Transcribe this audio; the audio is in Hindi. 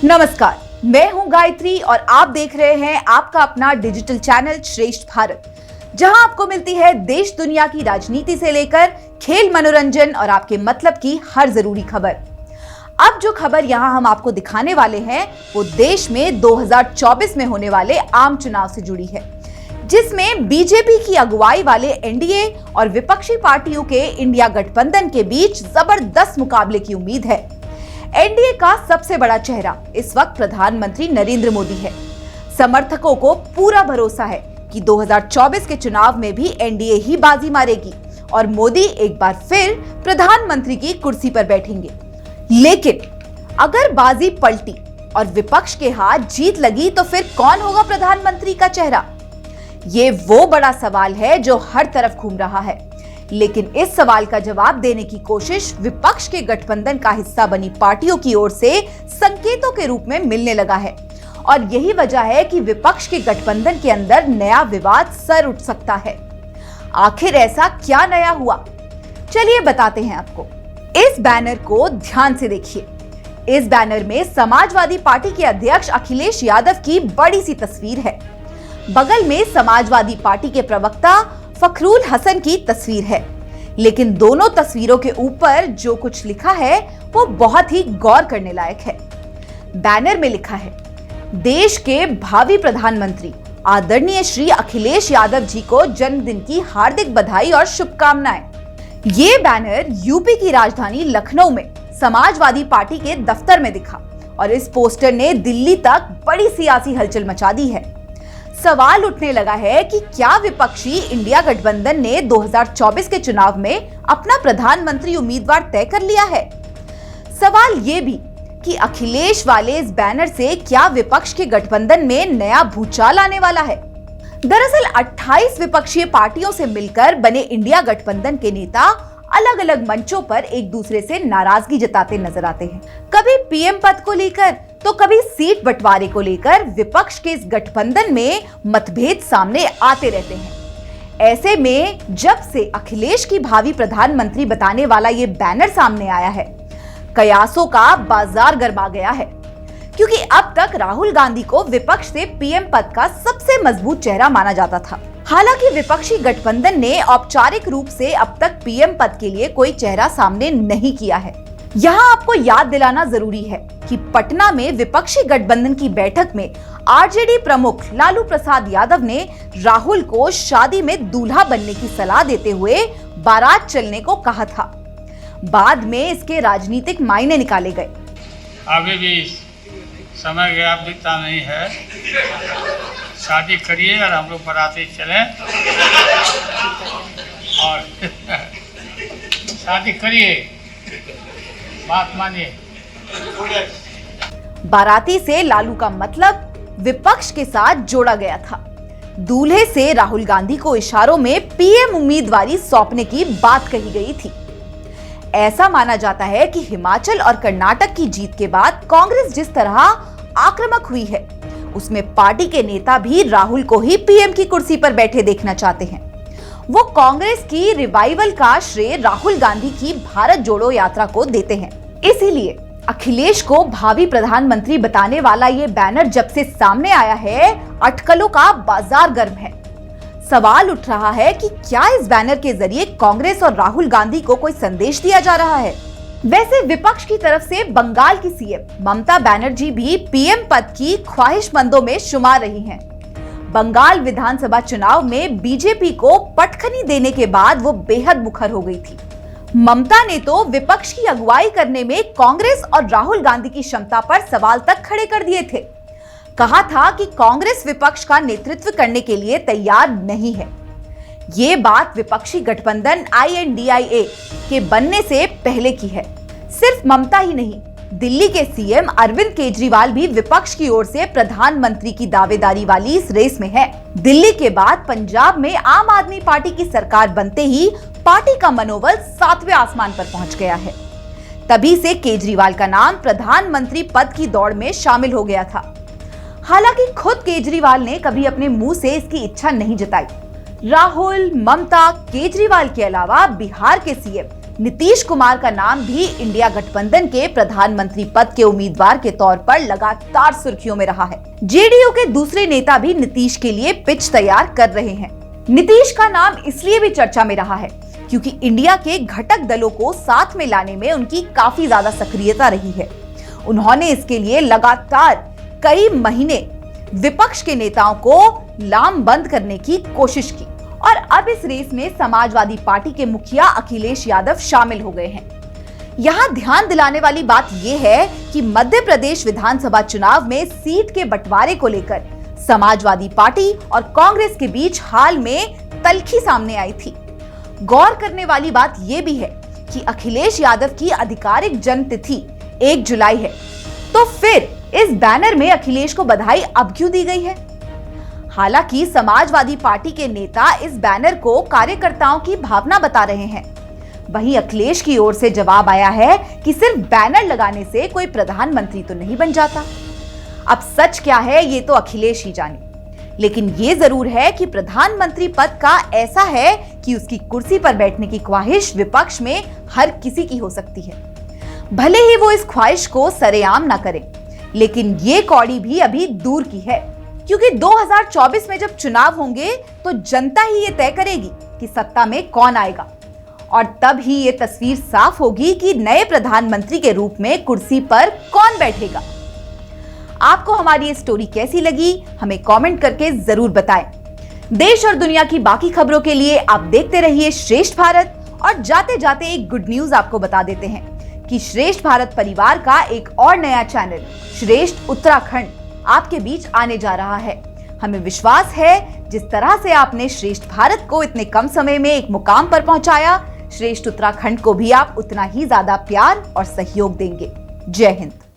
नमस्कार, मैं हूं गायत्री और आप देख रहे हैं आपका अपना डिजिटल चैनल श्रेष्ठ भारत, जहां आपको मिलती है देश दुनिया की राजनीति से लेकर खेल मनोरंजन और आपके मतलब की हर जरूरी खबर। अब जो खबर यहां हम आपको दिखाने वाले हैं वो देश में 2024 में होने वाले आम चुनाव से जुड़ी है, जिसमें बीजेपी की अगुवाई वाले एनडीए और विपक्षी पार्टियों के इंडिया गठबंधन के बीच जबरदस्त मुकाबले की उम्मीद है। एनडीए का सबसे बड़ा चेहरा इस वक्त प्रधानमंत्री नरेंद्र मोदी है। समर्थकों को पूरा भरोसा है कि 2024 के चुनाव में भी एनडीए ही बाजी मारेगी और मोदी एक बार फिर प्रधानमंत्री की कुर्सी पर बैठेंगे। लेकिन अगर बाजी पलटी और विपक्ष के हाथ जीत लगी तो फिर कौन होगा प्रधानमंत्री का चेहरा? ये वो बड़ा सवाल है जो हर तरफ घूम रहा है। लेकिन इस सवाल का जवाब देने की कोशिश विपक्ष के गठबंधन का हिस्सा बनी पार्टियों की ओर से संकेतों के रूप में मिलने लगा है और यही वजह है कि विपक्ष के गठबंधन के अंदर नया विवाद सर उठ सकता है। आखिर ऐसा क्या नया हुआ, चलिए बताते हैं आपको। इस बैनर को ध्यान से देखिए। इस बैनर में समाजवादी पार्टी के अध्यक्ष अखिलेश यादव की बड़ी सी तस्वीर है। बगल में समाजवादी पार्टी के प्रवक्ता फखरुल हसन की तस्वीर है, लेकिन दोनों तस्वीरों के ऊपर जो कुछ लिखा है वो बहुत ही गौर करने लायक है। बैनर में लिखा है, देश के भावी प्रधानमंत्री आदरणीय श्री अखिलेश यादव जी को जन्मदिन की हार्दिक बधाई और शुभकामनाएं। ये बैनर यूपी की राजधानी लखनऊ में समाजवादी पार्टी के दफ्तर में दिखा और इस पोस्टर ने दिल्ली तक बड़ी सियासी हलचल मचा दी है। सवाल उठने लगा है कि क्या विपक्षी इंडिया गठबंधन ने 2024 के चुनाव में अपना प्रधानमंत्री उम्मीदवार तय कर लिया है? सवाल ये भी कि अखिलेश वाले इस बैनर से क्या विपक्ष के गठबंधन में नया भूचाल आने वाला है? दरअसल 28 विपक्षीय पार्टियों से मिलकर बने इंडिया गठबंधन के नेता अलग अलग मंचों पर एक दूसरे से नाराजगी जताते नजर आते हैं। कभी पीएम पद को लेकर तो कभी सीट बंटवारे को लेकर विपक्ष के इस गठबंधन में मतभेद सामने आते रहते हैं। ऐसे में जब से अखिलेश की भावी प्रधानमंत्री बताने वाला ये बैनर सामने आया है, कयासों का बाजार गर्मा गया है, क्योंकि अब तक राहुल गांधी को विपक्ष से पीएम पद का सबसे मजबूत चेहरा माना जाता था। हालांकि विपक्षी गठबंधन ने औपचारिक रूप से अब तक पीएम पद के लिए कोई चेहरा सामने नहीं किया है। यहाँ आपको याद दिलाना जरूरी है कि पटना में विपक्षी गठबंधन की बैठक में आरजेडी प्रमुख लालू प्रसाद यादव ने राहुल को शादी में दूल्हा बनने की सलाह देते हुए बारात चलने को कहा था। बाद में इसके राजनीतिक मायने निकाले गए। अभी भी समय गैप दिखता नहीं है, शादी करिए और हम लोग बाराती चलें और शादी करिए, बात मानिए। बाराती से लालू का मतलब विपक्ष के साथ जोड़ा गया था। दूल्हे से राहुल गांधी को इशारों में पीएम उम्मीदवारी सौंपने की बात कही गई थी। ऐसा माना जाता है कि हिमाचल और कर्नाटक की जीत के बाद कांग्रेस जिस तरह आक्रामक हुई है, उसमें पार्टी के नेता भी राहुल को ही पीएम की कुर्सी पर बैठे देखना चाहते हैं। वो कांग्रेस की रिवाइवल का श्रेय राहुल गांधी की भारत जोड़ो यात्रा को देते हैं। इसीलिए अखिलेश को भावी प्रधानमंत्री बताने वाला ये बैनर जब से सामने आया है, अटकलों का बाजार गर्म है। सवाल उठ रहा है कि क्या इस बैनर के जरिए कांग्रेस और राहुल गांधी को कोई संदेश दिया जा रहा है? वैसे विपक्ष की तरफ से बंगाल की सीएम ममता बनर्जी भी पीएम पद की ख्वाहिशमंदों में शुमार रही हैं। बंगाल विधानसभा चुनाव में बीजेपी को पटखनी देने के बाद वो बेहद मुखर हो गई थी। ममता ने तो विपक्ष की अगुवाई करने में कांग्रेस और राहुल गांधी की क्षमता पर सवाल तक खड़े कर दिए थे। कहा था कि कांग्रेस विपक्ष का नेतृत्व करने के लिए तैयार नहीं है। ये बात विपक्षी गठबंधन INDIA के बनने से पहले की है। सिर्फ ममता ही नहीं, दिल्ली के सीएम अरविंद केजरीवाल भी विपक्ष की ओर से प्रधानमंत्री की दावेदारी वाली इस रेस में है। दिल्ली के बाद पंजाब में आम आदमी पार्टी की सरकार बनते ही पार्टी का मनोबल 7वें आसमान पर पहुंच गया है। तभी से केजरीवाल का नाम प्रधानमंत्री पद की दौड़ में शामिल हो गया था। हालांकि खुद केजरीवाल ने कभी अपने मुंह से इसकी इच्छा नहीं जताई। राहुल, ममता, केजरीवाल के अलावा बिहार के सीएम नीतीश कुमार का नाम भी इंडिया गठबंधन के प्रधानमंत्री पद के उम्मीदवार के तौर पर लगातार सुर्खियों में रहा है। जेडीयू के दूसरे नेता भी नीतीश के लिए पिच तैयार कर रहे हैं। नीतीश का नाम इसलिए भी चर्चा में रहा है क्योंकि इंडिया के घटक दलों को साथ में लाने में उनकी काफी ज्यादा सक्रियता रही है। उन्होंने इसके लिए लगातार कई महीने विपक्ष के नेताओं को लामबंद करने की कोशिश की और अब इस रेस में समाजवादी पार्टी के मुखिया अखिलेश यादव शामिल हो गए हैं। यहां ध्यान दिलाने वाली बात यह है कि मध्य प्रदेश विधानसभा चुनाव में सीट के बंटवारे को लेकर समाजवादी पार्टी और कांग्रेस के बीच हाल में तल्खी सामने आई थी। गौर करने वाली बात यह भी है कि अखिलेश यादव की आधिकारिक जन्म तिथि 1 जुलाई है, तो फिर इस बैनर में अखिलेश को बधाई अब क्यों दी गई है? हालांकि समाजवादी पार्टी के नेता इस बैनर को कार्यकर्ताओं की भावना बता रहे हैं। वहीं अखिलेश की ओर से जवाब आया है कि सिर्फ बैनर लगाने से कोई प्रधानमंत्री तो नहीं बन जाता। अब सच क्या है ये तो अखिलेश ही जाने, लेकिन ये जरूर है कि प्रधानमंत्री पद का ऐसा है कि उसकी कुर्सी पर बैठने की ख्वाहिश विपक्ष में हर किसी की हो सकती है। भले ही वो इस ख्वाहिश को सरेआम ना करें, लेकिन ये कौड़ी भी अभी दूर की है, क्योंकि 2024 में जब चुनाव होंगे तो जनता ही ये तय करेगी कि सत्ता में कौन आएगा और तब ही ये तस्वीर साफ होगी कि नए प्रधानमंत्री के रूप में कुर्सी पर कौन बैठेगा। आपको हमारी ये स्टोरी कैसी लगी हमें कमेंट करके जरूर बताएं। देश और दुनिया की बाकी खबरों के लिए आप देखते रहिए श्रेष्ठ भारत। और जाते जाते एक गुड न्यूज आपको बता देते हैं कि श्रेष्ठ भारत परिवार का एक और नया चैनल श्रेष्ठ उत्तराखंड आपके बीच आने जा रहा है। हमें विश्वास है जिस तरह से आपने श्रेष्ठ भारत को इतने कम समय में एक मुकाम पर पहुंचाया, श्रेष्ठ उत्तराखंड को भी आप उतना ही ज्यादा प्यार और सहयोग देंगे। जय हिंद।